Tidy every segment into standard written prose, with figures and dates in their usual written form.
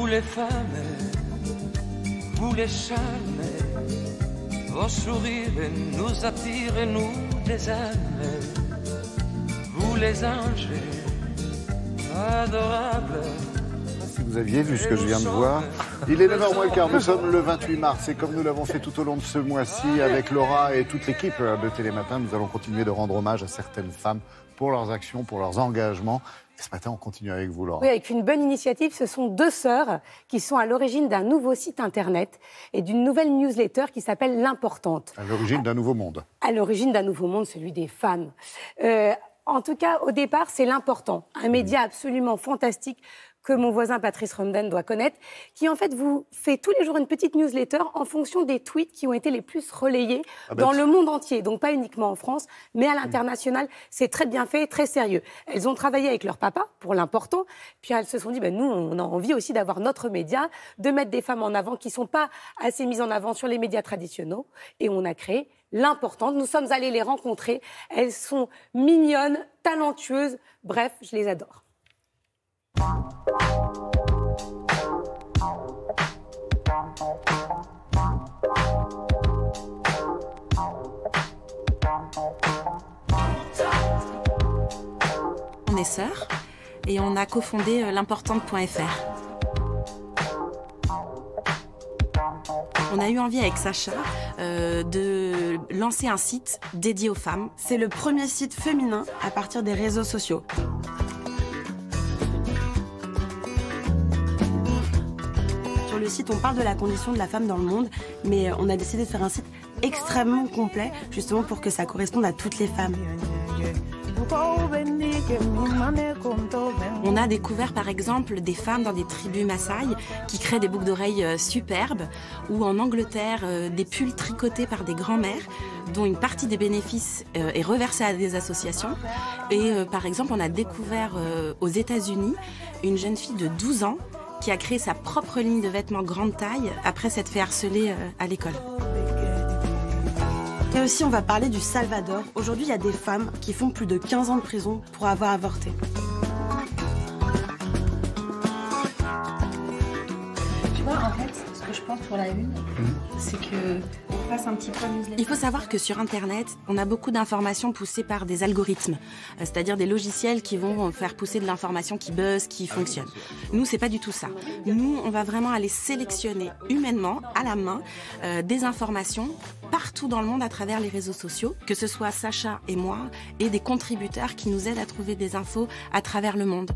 Vous les femmes, vous les charmes, vos sourires nous attirent et nous les aiment. Vous les anges, adorables. Si vous aviez vu ce que je viens de voir, il est 9h moins le quart, nous sommes le 28 mars et comme nous l'avons fait tout au long de ce mois-ci avec Laura et toute l'équipe de Télématin, nous allons continuer de rendre hommage à certaines femmes pour leurs actions, pour leurs engagements. Et ce matin, on continue avec vous, Laura. Oui, avec une bonne initiative. Ce sont deux sœurs qui sont à l'origine d'un nouveau site internet et d'une nouvelle newsletter qui s'appelle L'Importante. À l'origine d'un nouveau monde. À l'origine d'un nouveau monde, celui des femmes. En tout cas, au départ, c'est L'Important, un média absolument fantastique que mon voisin Patrice Romden doit connaître, qui en fait vous fait tous les jours une petite newsletter en fonction des tweets qui ont été les plus relayés dans le monde entier. Donc pas uniquement en France, mais à l'international. C'est très bien fait, très sérieux. Elles ont travaillé avec leur papa pour L'Important, puis elles se sont dit, nous, on a envie aussi d'avoir notre média, de mettre des femmes en avant qui ne sont pas assez mises en avant sur les médias traditionnels. Et on a créé L'Importante. Nous sommes allés les rencontrer. Elles sont mignonnes, talentueuses. Bref, je les adore. On est sœurs et on a cofondé l'importante.fr. On a eu envie avec Sacha de lancer un site dédié aux femmes. C'est le premier site féminin à partir des réseaux sociaux. Sur le site, on parle de la condition de la femme dans le monde, mais on a décidé de faire un site extrêmement complet, justement pour que ça corresponde à toutes les femmes. On a découvert par exemple des femmes dans des tribus Maasai qui créent des boucles d'oreilles superbes, ou en Angleterre des pulls tricotés par des grands-mères dont une partie des bénéfices est reversée à des associations. Et par exemple on a découvert aux États-Unis une jeune fille de 12 ans qui a créé sa propre ligne de vêtements grande taille après s'être fait harceler à l'école. Et aussi, on va parler du Salvador. Aujourd'hui, il y a des femmes qui font plus de 15 ans de prison pour avoir avorté. Tu vois, en fait, ce que je pense pour la une, c'est que on fasse un petit peu newsletter. Il faut savoir que sur Internet, on a beaucoup d'informations poussées par des algorithmes, c'est-à-dire des logiciels qui vont faire pousser de l'information qui buzz, qui fonctionne. Nous, c'est pas du tout ça. Nous, on va vraiment aller sélectionner humainement, à la main, des informations partout dans le monde à travers les réseaux sociaux, que ce soit Sacha et moi, et des contributeurs qui nous aident à trouver des infos à travers le monde.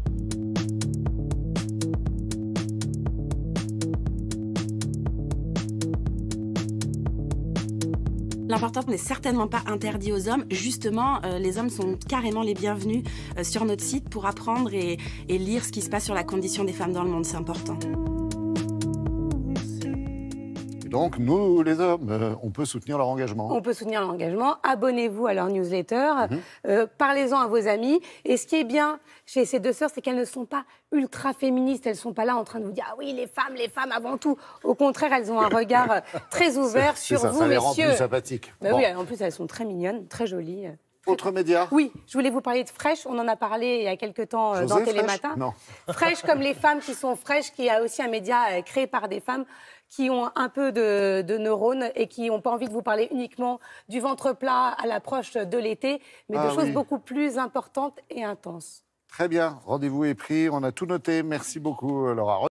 L'Importante n'est certainement pas interdit aux hommes. Justement, les hommes sont carrément les bienvenus sur notre site pour apprendre et lire ce qui se passe sur la condition des femmes dans le monde. C'est important. Donc, nous, les hommes, on peut soutenir leur engagement. On peut soutenir leur engagement. Abonnez-vous à leur newsletter. Parlez-en à vos amis. Et ce qui est bien chez ces deux sœurs, c'est qu'elles ne sont pas ultra féministes. Elles ne sont pas là en train de vous dire « Ah oui, les femmes avant tout ». Au contraire, elles ont un regard très ouvert sur vous, ça les messieurs. rend plus sympathiques. Bon. Oui, en plus, elles sont très mignonnes, très jolies. Autre média? Oui, je voulais vous parler de Fresh. On en a parlé il y a quelques temps dans Télématin. Non. Fresh comme les femmes qui sont fraîches, qui a aussi un média créé par des femmes qui ont un peu de neurones et qui n'ont pas envie de vous parler uniquement du ventre plat à l'approche de l'été, mais de choses beaucoup plus importantes et intenses. Très bien, rendez-vous est pris, on a tout noté. Merci beaucoup, Laura.